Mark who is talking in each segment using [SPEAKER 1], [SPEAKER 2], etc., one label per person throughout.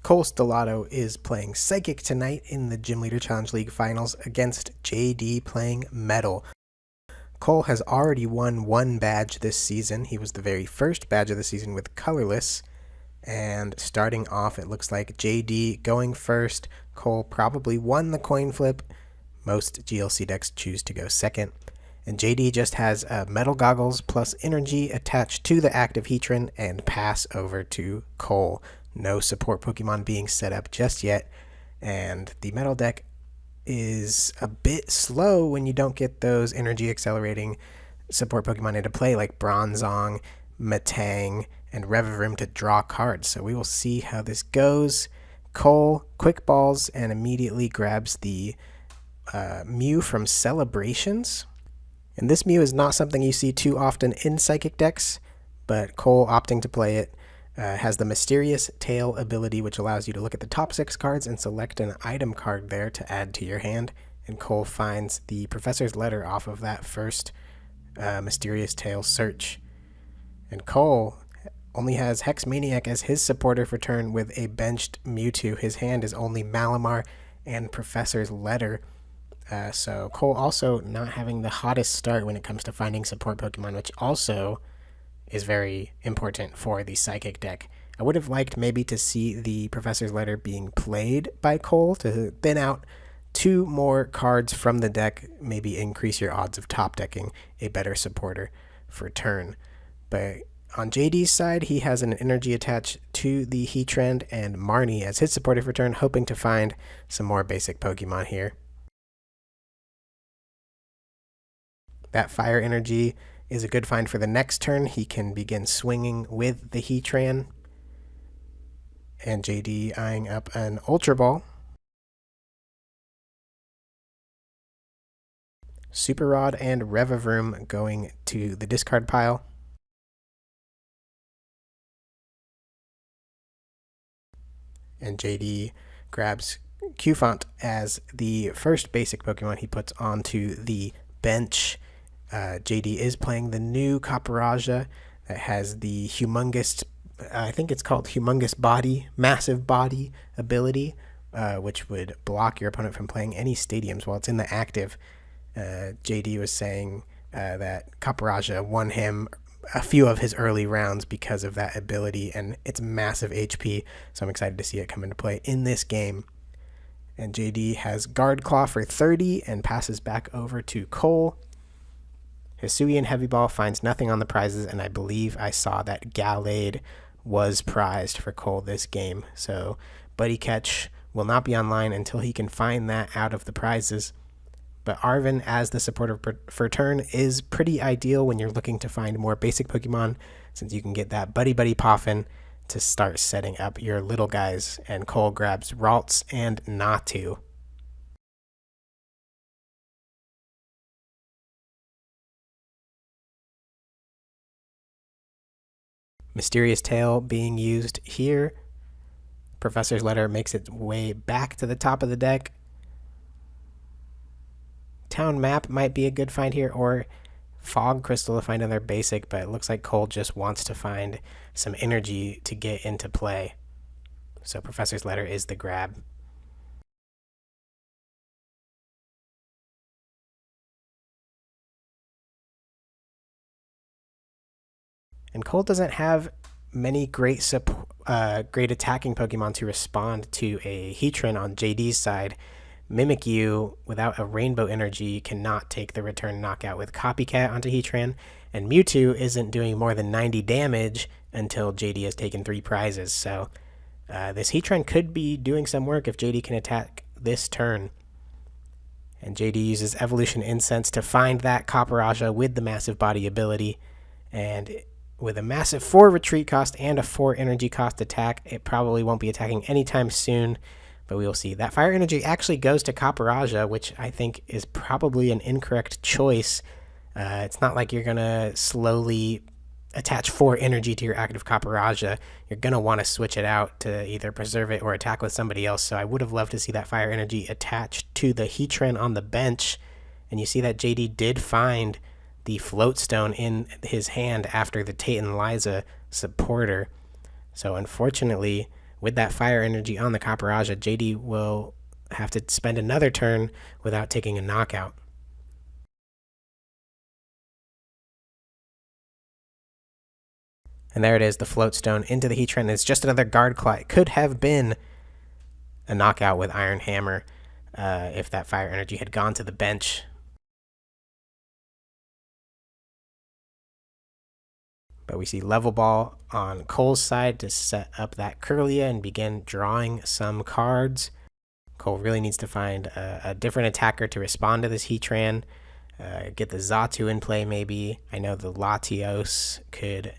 [SPEAKER 1] Cole Stellato is playing Psychic tonight in the Gym Leader Challenge League Finals against JD playing Metal. Cole has already won one badge this season. He was the very first badge of the season with Colorless. And starting off, it looks like JD going first. Cole probably won the coin flip. Most GLC decks choose to go second. And JD just has Metal Goggles plus Energy attached to the active Heatran and pass over to Cole. No support Pokemon being set up just yet. And the Metal deck is a bit slow when you don't get those energy accelerating support Pokemon into play like Bronzong, Metang, and Revavrim to draw cards. So we will see how this goes. Cole quick balls and immediately grabs the Mew from Celebrations. And this Mew is not something you see too often in Psychic decks, but Cole opting to play it has the Mysterious Tail ability, which allows you to look at the top 6 cards and select an item card there to add to your hand. And Cole finds the Professor's Letter off of that first Mysterious Tail search. And Cole only has Hex Maniac as his supporter for turn with a benched Mewtwo. His hand is only Malamar and Professor's Letter. So Cole also not having the hottest start when it comes to finding support Pokemon, which also is very important for the Psychic deck. I would have liked maybe to see the Professor's Letter being played by Cole to thin out 2 more cards from the deck, maybe increase your odds of top decking a better supporter for turn. But on JD's side, he has an energy attached to the Heatran and Marnie as his supporter for turn, hoping to find some more basic Pokemon here. That fire energy is a good find for the next turn. He can begin swinging with the Heatran. And JD eyeing up an Ultra Ball. Super Rod and Revavroom going to the discard pile. And JD grabs Qfont as the first basic Pokemon he puts onto the bench. JD is playing the new Caparajah that has the humongous, I think it's called humongous body, massive body ability, which would block your opponent from playing any stadiums while it's in the active. JD was saying that Caparajah won him a few of his early rounds because of that ability and its massive HP, so I'm excited to see it come into play in this game. And JD has Guard Claw for 30 and passes back over to Cole. Hisuian Heavy Ball finds nothing on the prizes, and I believe I saw that Gallade was prized for Cole this game. So Buddy Catch will not be online until he can find that out of the prizes. But Arven as the supporter for turn is pretty ideal when you're looking to find more basic Pokemon, since you can get that Buddy Buddy Poffin to start setting up your little guys. And Cole grabs Ralts and Natu. Mysterious Tail being used here. Professor's Letter makes its way back to the top of the deck. Town Map might be a good find here, or Fog Crystal to find another basic, but it looks like Cole just wants to find some energy to get into play. So Professor's Letter is the grab. And Cole doesn't have many great attacking Pokemon to respond to a Heatran on JD's side. Mimikyu, without a Rainbow Energy, cannot take the return knockout with Copycat onto Heatran, and Mewtwo isn't doing more than 90 damage until JD has taken 3 prizes. So this Heatran could be doing some work if JD can attack this turn. And JD uses Evolution Incense to find that Caparajah with the massive body ability, and with a massive 4 retreat cost and a 4 energy cost attack, it probably won't be attacking anytime soon, but we will see. That fire energy actually goes to Caparajah, which I think is probably an incorrect choice. It's not like you're going to slowly attach 4 energy to your active Caparajah. You're going to want to switch it out to either preserve it or attack with somebody else, so I would have loved to see that fire energy attached to the Heatran on the bench. And you see that JD did find the Float Stone in his hand after the Tate and Liza supporter. So unfortunately, With that fire energy on the Caparajah, JD will have to spend another turn without taking a knockout. And there it is, the float stone into the Heatran. It's just another guard claw. It could have been a knockout with Iron Hammer if that fire energy had gone to the bench. But we see Level Ball on Cole's side to set up that Kirlia and begin drawing some cards. Cole really needs to find a different attacker to respond to this Heatran. Get the Xatu in play, maybe. I know the Latios could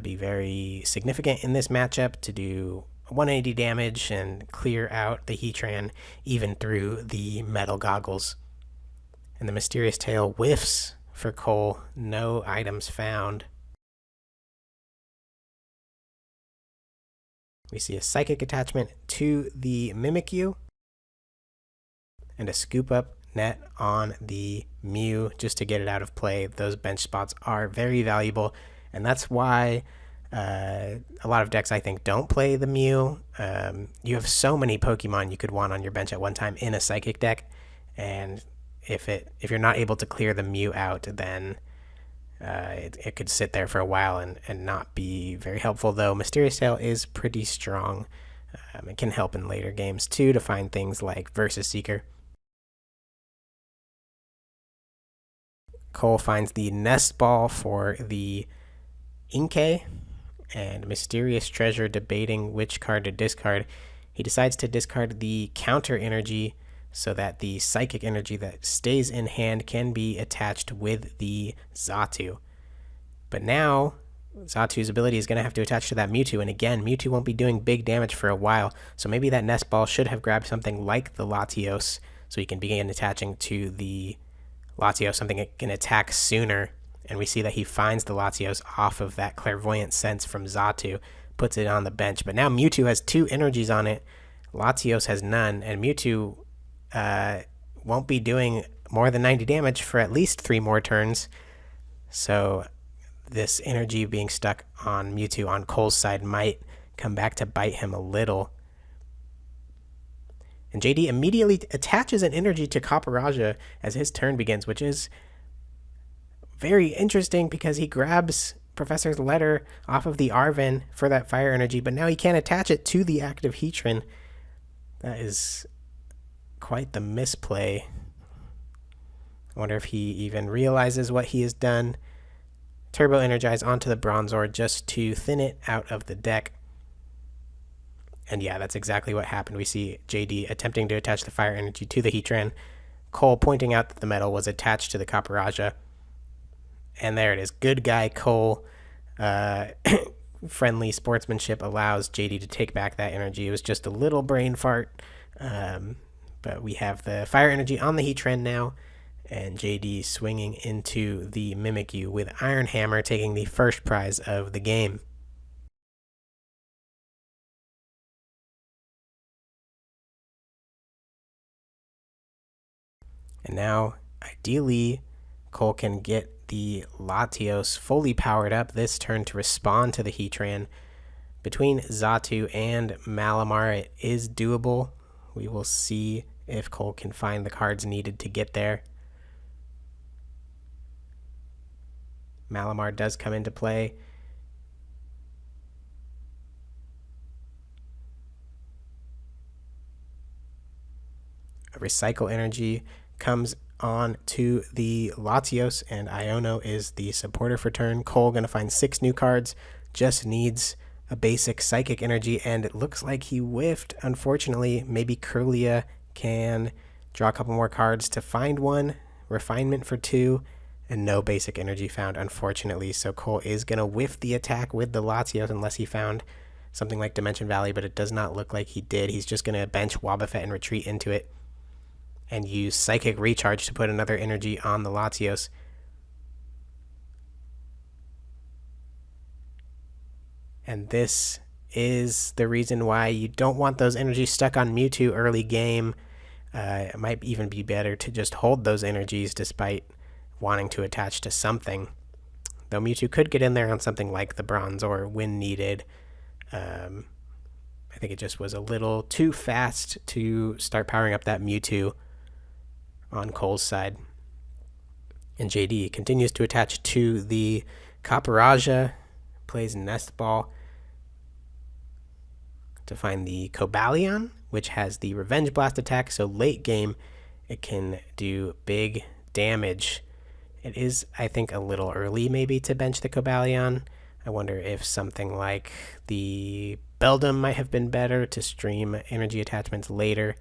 [SPEAKER 1] be very significant in this matchup to do 180 damage and clear out the Heatran even through the metal goggles. And the Mysterious Tail whiffs for Cole. No items found. We see a Psychic attachment to the Mimikyu and a Scoop Up net on the Mew just to get it out of play. Those bench spots are very valuable, and that's why a lot of decks, I think, don't play the Mew. You have so many Pokemon you could want on your bench at one time in a Psychic deck, and if you're not able to clear the Mew out, then it could sit there for a while and not be very helpful, though Mysterious Tail is pretty strong. It can help in later games, too, to find things like Versus Seeker. Cole finds the Nest Ball for the Inkay, and Mysterious Treasure debating which card to discard. He decides to discard the Counter Energy so that the Psychic Energy that stays in hand can be attached with the Xatu. But now, Xatu's ability is going to have to attach to that Mewtwo, and again, Mewtwo won't be doing big damage for a while, so maybe that Nest Ball should have grabbed something like the Latios so he can begin attaching to the Latios, something that can attack sooner. And we see that he finds the Latios off of that Clairvoyant Sense from Xatu, puts it on the bench. But now Mewtwo has 2 energies on it, Latios has none, and Mewtwo won't be doing more than 90 damage for at least 3 more turns. So this energy being stuck on Mewtwo on Cole's side might come back to bite him a little. And JD immediately attaches an energy to Caparajah as his turn begins, which is very interesting because he grabs Professor's Letter off of the Arven for that fire energy, but now he can't attach it to the active Heatran. That is quite the misplay. I wonder if he even realizes what he has done. Turbo Energize onto the Bronzor just to thin it out of the deck. And yeah, that's exactly what happened. We see JD attempting to attach the fire energy to the Heatran. Cole pointing out that the metal was attached to the Caparajah. And there it is. Good guy Cole. Friendly sportsmanship allows JD to take back that energy. It was just a little brain fart. But we have the fire energy on the Heatran now. And JD swinging into the Mimikyu with Iron Hammer taking the first prize of the game. And now, ideally, Cole can get the Latios fully powered up this turn to respond to the Heatran. Between Xatu and Malamar, it is doable. We will see if Cole can find the cards needed to get there. Malamar does come into play. A Recycle Energy comes on to the Latios, and Iono is the supporter for turn. Cole going to find 6 new cards, just needs a basic Psychic Energy, and it looks like he whiffed, unfortunately. Maybe Kirlia can draw a couple more cards to find one. Refinement for 2, and no basic energy found, unfortunately. So Cole is going to whiff the attack with the Latios unless he found something like Dimension Valley, but it does not look like he did. He's just going to bench Wobbuffet and retreat into it and use Psychic Recharge to put another energy on the Latios. And this is the reason why you don't want those energies stuck on Mewtwo early game. It might even be better to just hold those energies despite wanting to attach to something. Though Mewtwo could get in there on something like the Bronzor when needed. And I think it just was a little too fast to start powering up that Mewtwo on Cole's side. And JD continues to attach to the Caparajah, plays Nest Ball to find the Cobalion, which has the Revenge Blast attack, so late game it can do big damage. It is, I think, a little early maybe to bench the Cobalion. I wonder if something like the Beldum might have been better to stream energy attachments later.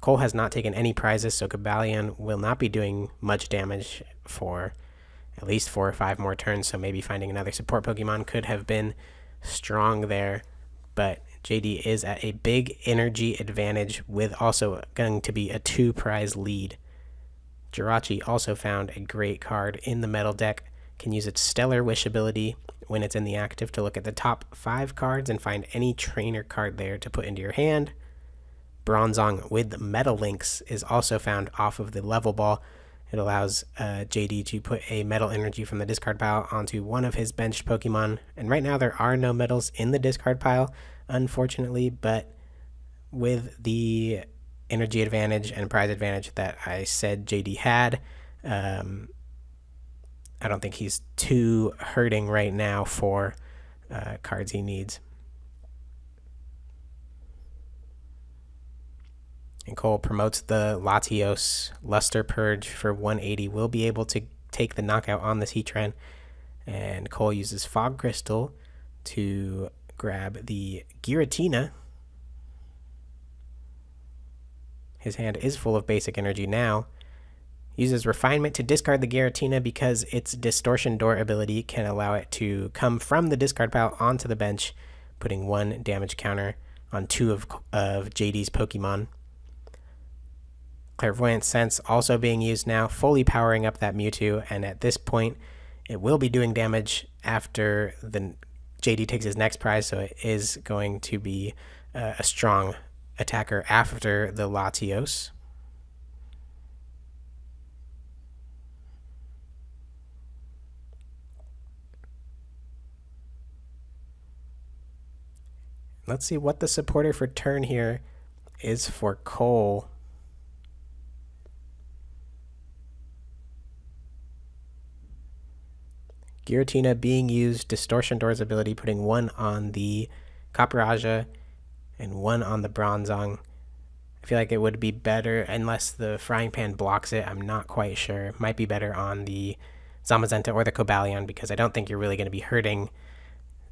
[SPEAKER 1] Cole has not taken any prizes, so Cobalion will not be doing much damage for at least 4 or 5 more turns, so maybe finding another support Pokemon could have been strong there. But JD is at a big energy advantage with also going to be a 2-prize lead. Jirachi also found a great card in the Metal deck, can use its Stellar Wish ability when it's in the active to look at the top 5 cards and find any trainer card there to put into your hand. Bronzong with Metal Links is also found off of the level ball. It allows JD to put a Metal Energy from the discard pile onto one of his benched Pokemon. And right now there are no metals in the discard pile, unfortunately, but with the energy advantage and prize advantage that I said JD had, I don't think he's too hurting right now for cards he needs. And Cole promotes the Latios Luster Purge for 180. Will be able to take the knockout on this Heatran. And Cole uses Fog Crystal to grab the Giratina. His hand is full of basic energy now. Uses Refinement to discard the Giratina because its Distortion Door ability can allow it to come from the discard pile onto the bench, putting 1 damage counter on 2 of JD's Pokemon. Clairvoyant Sense also being used now, fully powering up that Mewtwo, and at this point, it will be doing damage after the JD takes his next prize, so it is going to be a strong attacker after the Latios. Let's see what the supporter for turn here is for Cole. Giratina being used, Distortion Door's ability, putting 1 on the Caparajah and 1 on the Bronzong. I feel like it would be better, unless the Frying Pan blocks it, I'm not quite sure. Might be better on the Zamazenta or the Cobalion, because I don't think you're really going to be hurting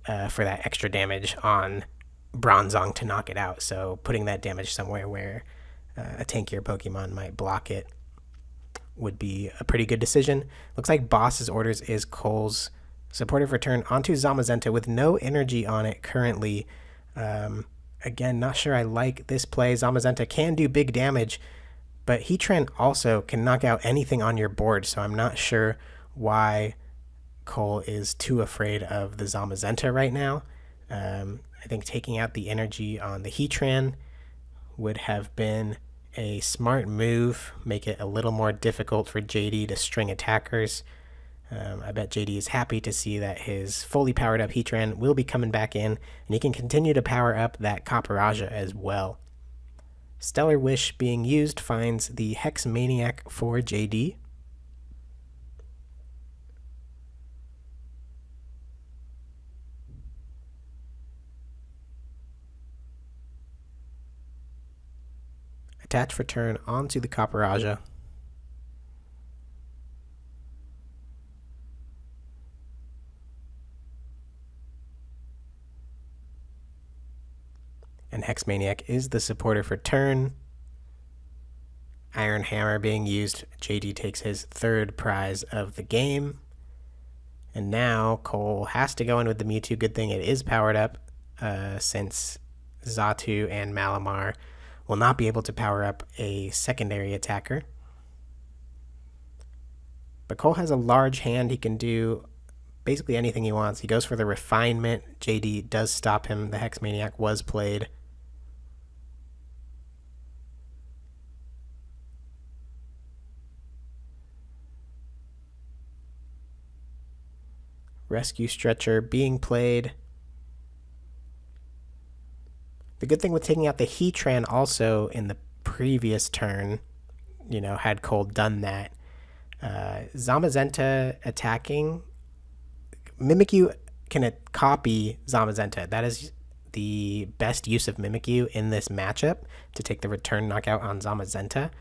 [SPEAKER 1] for that extra damage on Bronzong to knock it out. So putting that damage somewhere where a tankier Pokemon might block it would be a pretty good decision. Looks like Boss's orders is Cole's supportive return onto Zamazenta with no energy on it currently. Again, not sure I like this play. Zamazenta can do big damage, but Heatran also can knock out anything on your board, so I'm not sure why Cole is too afraid of the Zamazenta right now. I think taking out the energy on the Heatran would have been a smart move, make it a little more difficult for JD to string attackers. I bet JD is happy to see that his fully powered up Heatran will be coming back in, and he can continue to power up that Caparajah as well. Stellar Wish being used finds the Hex Maniac for JD. Attach for turn onto the Caparajah. And Hex Maniac is the supporter for turn. Iron Hammer being used. JD takes his 3rd prize of the game. And now Cole has to go in with the Mewtwo. Good thing it is powered up, since Xatu and Malamar will not be able to power up a secondary attacker. But Cole has a large hand. He can do basically anything he wants. He goes for the Refinement. JD does stop him. The Hex Maniac was played. Rescue Stretcher being played. The good thing with taking out the Heatran also in the previous turn, had Cole done that, Zamazenta attacking, Mimikyu can copy Zamazenta. That is the best use of Mimikyu in this matchup, to take the return knockout on Zamazenta.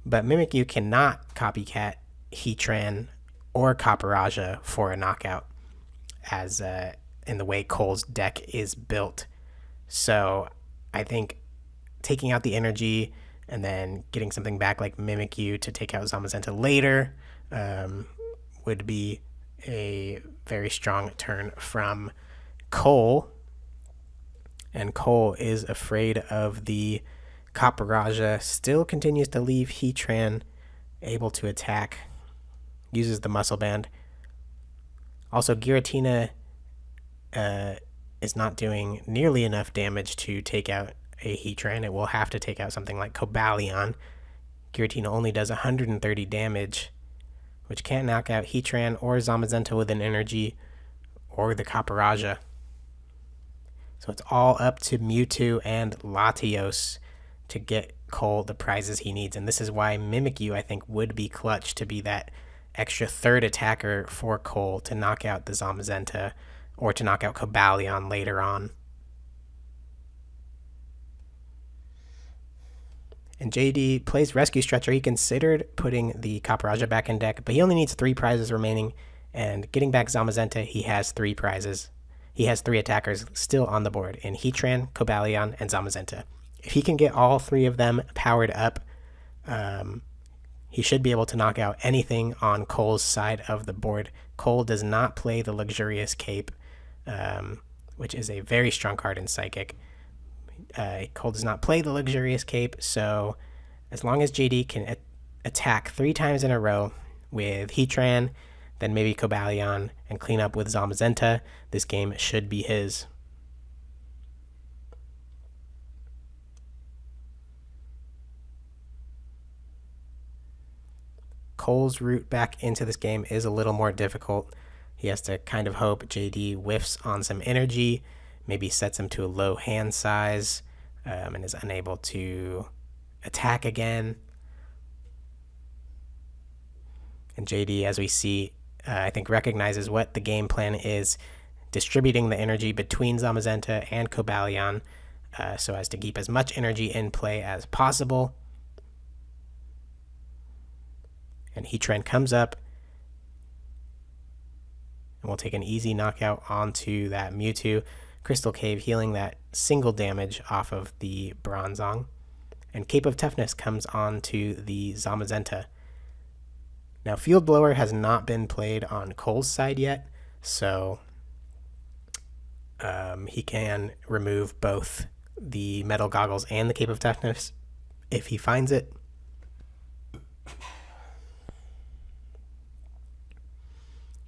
[SPEAKER 1] But Mimikyu cannot copycat Heatran or Caparajah for a knockout, as in the way Cole's deck is built. So I think taking out the energy and then getting something back like Mimikyu to take out Zamazenta later would be a very strong turn from Cole. And Cole is afraid of the Caparajah, still continues to leave Heatran able to attack, uses the Muscle Band. Also, Giratina is not doing nearly enough damage to take out a Heatran. It will have to take out something like Cobalion. Giratina only does 130 damage, which can't knock out Heatran or Zamazenta with an energy, or the Caparajah. So it's all up to Mewtwo and Latios to get Cole the prizes he needs. And this is why Mimikyu, I think, would be clutch to be that extra third attacker for Cole to knock out the Zamazenta or to knock out Cobalion later on. And JD plays Rescue Stretcher. He considered putting the Caparajah back in deck, but he only needs 3 prizes remaining. And getting back Zamazenta, he has 3 prizes. He has 3 attackers still on the board in Heatran, Cobalion, and Zamazenta. If he can get all 3 of them powered up, he should be able to knock out anything on Cole's side of the board. Cole does not play the Luxurious Cape, which is a very strong card in Psychic. Cole does not play the Luxurious Cape, so as long as JD can attack 3 times in a row with Heatran, then maybe Cobalion, and clean up with Zamazenta, this game should be his. Cole's route back into this game is a little more difficult. He has to kind of hope JD whiffs on some energy, maybe sets him to a low hand size, and is unable to attack again. And JD, as we see, I think recognizes what the game plan is, distributing the energy between Zamazenta and Cobalion so as to keep as much energy in play as possible. And Heatran comes up, and we'll take an easy knockout onto that Mewtwo. Crystal Cave healing that single damage off of the Bronzong. And Cape of Toughness comes onto the Zamazenta. Now, Field Blower has not been played on Cole's side yet, so he can remove both the Metal Goggles and the Cape of Toughness if he finds it.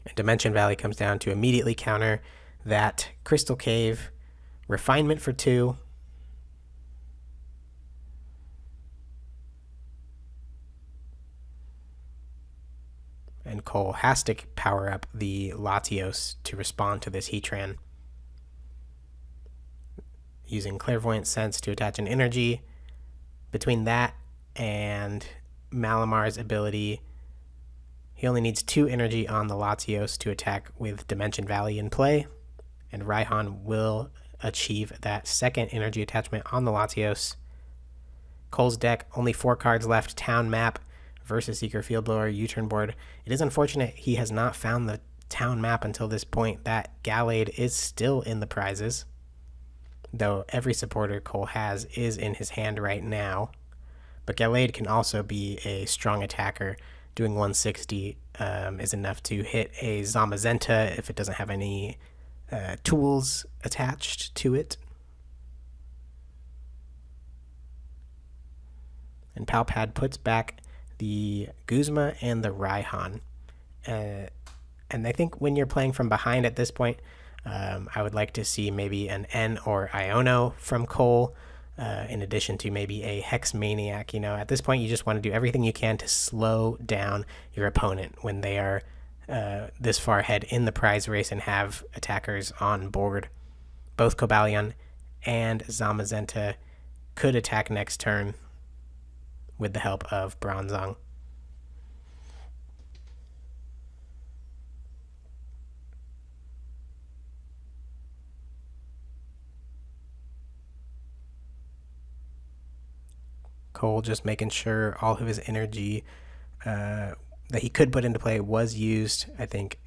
[SPEAKER 1] And Dimension Valley comes down to immediately counter that Crystal Cave, Refinement for 2, and Cole has to power up the Latios to respond to this Heatran, using Clairvoyant Sense to attach an energy. Between that and Malamar's ability, he only needs 2 energy on the Latios to attack with Dimension Valley in play, and Raihan will achieve that second energy attachment on the Latios. Cole's deck, only 4 cards left, Town Map versus Seeker, Field Blower, U-turn board. It is unfortunate he has not found the town map until this point. That Gallade is still in the prizes, though every supporter Cole has is in his hand right now. But Gallade can also be a strong attacker. Doing 160 is enough to hit a Zamazenta if it doesn't have any tools attached to it. And Palpad puts back the Guzma and the Raihan. And I think when you're playing from behind at this point, I would like to see maybe an N or Iono from Cole, in addition to maybe a Hex Maniac. At this point, you just want to do everything you can to slow down your opponent when they are this far ahead in the prize race and have attackers on board. Both Cobalion and Zamazenta could attack next turn with the help of Bronzong. Cole just making sure all of his energy that he could put into play was used. I think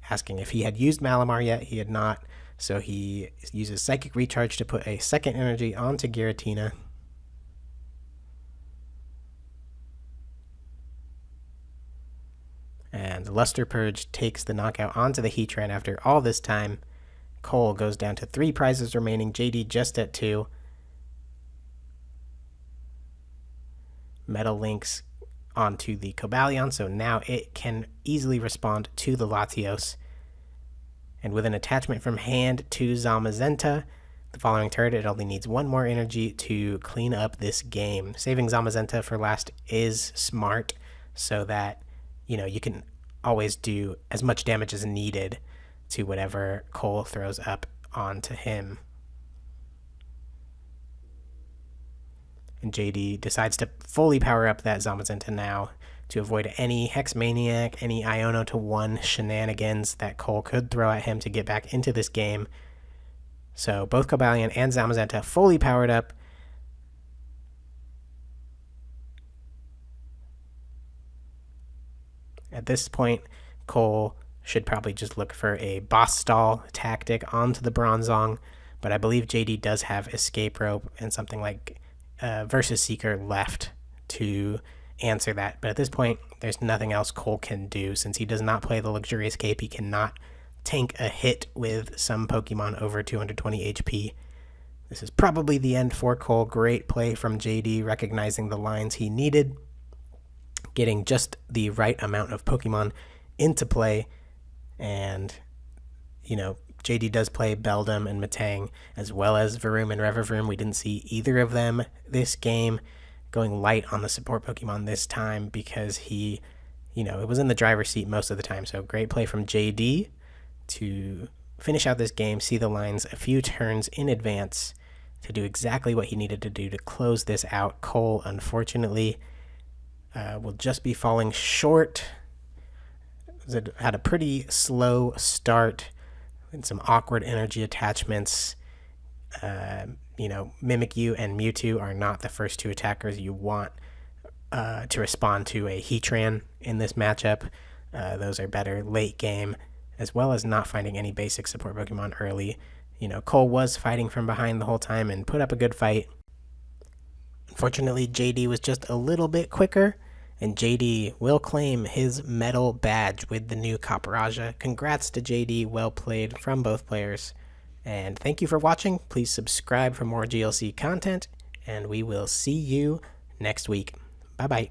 [SPEAKER 1] asking if he had used Malamar yet. He had not. So he uses Psychic Recharge to put a second energy onto Giratina. And Luster Purge takes the knockout onto the Heatran after all this time. Cole goes down to 3 prizes remaining, JD just at 2. Metal Links onto the Cobalion, so now it can easily respond to the Latios. And with an attachment from hand to Zamazenta, the following turn, it only needs 1 more energy to clean up this game. Saving Zamazenta for last is smart, so that, you can always do as much damage as needed to whatever Cole throws up onto him. And JD decides to fully power up that Zamazenta now to avoid any Hex Maniac, any Iono to 1 shenanigans that Cole could throw at him to get back into this game. So both Cobalion and Zamazenta fully powered up. At this point, Cole should probably just look for a boss stall tactic onto the Bronzong, but I believe JD does have Escape Rope and something like Versus Seeker left to answer that. But at this point, there's nothing else Cole can do. Since he does not play the Luxurious Cape, he cannot tank a hit with some Pokemon over 220 HP. This is probably the end for Cole. Great play from JD, recognizing the lines he needed, getting just the right amount of Pokemon into play. And, JD does play Beldum and Metang, as well as Varoom and Revavroom. We didn't see either of them this game, going light on the support Pokemon this time because he, it was in the driver's seat most of the time. So great play from JD to finish out this game, see the lines a few turns in advance to do exactly what he needed to do to close this out. Cole, unfortunately, will just be falling short. It had a pretty slow start and some awkward energy attachments. Mimikyu and Mewtwo are not the first 2 attackers you want to respond to a Heatran in this matchup. Those are better late game, as well as not finding any basic support Pokemon early. Cole was fighting from behind the whole time and put up a good fight. Unfortunately, JD was just a little bit quicker, and JD will claim his medal badge with the new Copperajah. Congrats to JD, well played from both players. And thank you for watching. Please subscribe for more GLC content, and we will see you next week. Bye-bye.